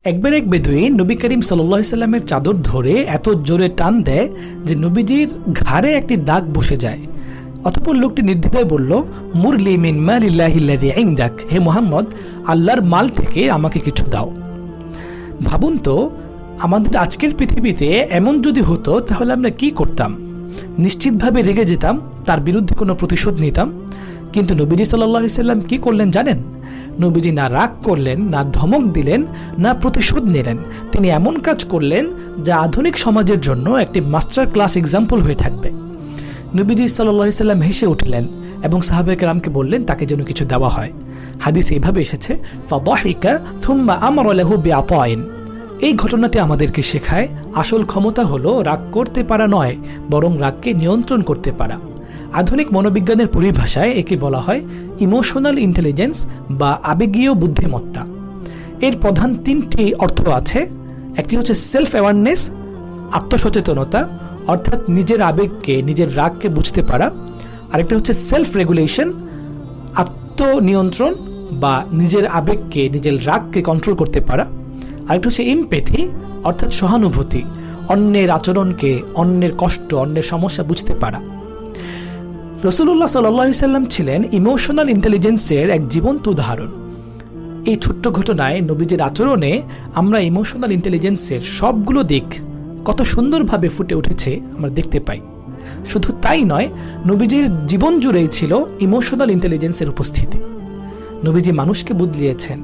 একবার এক বেদুইন নবী করিম সাল্লাল্লাহু আলাইহি সাল্লামের চাদর ধরে এত জোরে টান দেয় যে নবীজির ঘাড়ে একটি দাগ বসে যায়। অতঃপর লোকটি নির্দ্বিধায় বলল, মুরলি মিন মালিল্লাহিল্লাযী ইনদাক, হে মুহাম্মদ, আল্লাহর মাল থেকে আমাকে কিছু দাও। ভাবুন তো, আমাদের আজকের পৃথিবীতে এমন যদি হতো তাহলে আমরা কি করতাম? নিশ্চিতভাবে রেগে যেতাম, তার বিরুদ্ধে কোনো প্রতিশোধ নিতাম। কিন্তু নবীজি সাল্লাল্লাহু আলাইহি সাল্লাম কি করলেন জানেন? নবীজি না রাগ করলেন, না ধমক দিলেন, না প্রতিশোধ নিলেন। তিনি এমন কাজ করলেন যা আধুনিক সমাজের জন্য একটি মাস্টার ক্লাস এক্সাম্পল হয়ে থাকবে। নবীজি সাল্লাল্লাহু আলাইহি সাল্লাম হেসে উঠলেন এবং সাহাবায়ে কেরামকে বললেন তাকে যেন কিছু দেওয়া হয়। হাদিসে এভাবে এসেছে, ফাদাহিকা থুম্মা আমারা লাহু বিআতাইন। এই ঘটনাটি আমাদেরকে শেখায় আসল ক্ষমতা হলো রাগ করতে পারা নয়, বরং রাগকে নিয়ন্ত্রণ করতে পারা। আধুনিক মনোবিজ্ঞানের পরিভাষায় একে বলা হয় ইমোশনাল ইন্টেলিজেন্স বা আবেগীয় বুদ্ধিমত্তা। এর প্রধান তিনটি অর্থ আছে। একটি হচ্ছে সেলফ অ্যাওয়ারনেস, আত্মসচেতনতা, অর্থাৎ নিজের আবেগকে, নিজের রাগকে বুঝতে পারা। আরেকটা হচ্ছে সেলফ রেগুলেশন, আত্মনিয়ন্ত্রণ বা নিজের আবেগকে, নিজের রাগকে কন্ট্রোল করতে পারা। আরেকটা হচ্ছে এমপ্যাথি, অর্থাৎ সহানুভূতি, অন্যের আচরণকে, অন্যের কষ্ট, অন্যের সমস্যা বুঝতে পারা। রাসূলুল্লাহ সাল্লাল্লাহু আলাইহি সাল্লাম ছিলেন ইমোশনাল ইন্টেলিজেন্সের এক জীবন্ত উদাহরণ। এই ছোট্ট ঘটনায় নবীজির আচরণে আমরা ইমোশনাল ইন্টেলিজেন্সের সবগুলো দিক কত সুন্দরভাবে ফুটে উঠেছে আমরা দেখতে পাই। শুধু তাই নয়, নবীজির জীবন জুড়েই ছিল ইমোশনাল ইন্টেলিজেন্সের উপস্থিতি। নবীজি মানুষকে বদলিয়েছেন,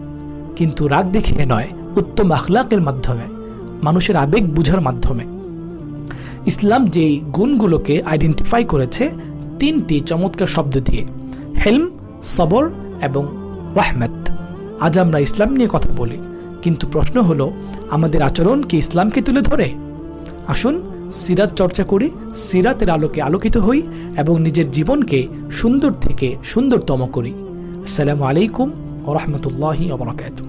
কিন্তু রাগ দেখিয়ে নয়, উত্তম আখলাকের মাধ্যমে, মানুষের আবেগ বুঝার মাধ্যমে। ইসলাম যেই গুণগুলোকে আইডেন্টিফাই করেছে তিনটি চমৎকার শব্দ দিয়ে, হেলম, সবর এবং রাহমাত। আজ আমরা ইসলাম নিয়ে কথা বলি, কিন্তু প্রশ্ন হলো আমাদের আচরণ কি ইসলামকে তুলে ধরে? আসুন সিরাত চর্চা করি, সিরাতের আলোকে আলোকিত হই এবং নিজের জীবনকে সুন্দর থেকে সুন্দরতম করি। আসসালামু আলাইকুম ওয়া রাহমাতুল্লাহি ওয়া বারাকাতুহু।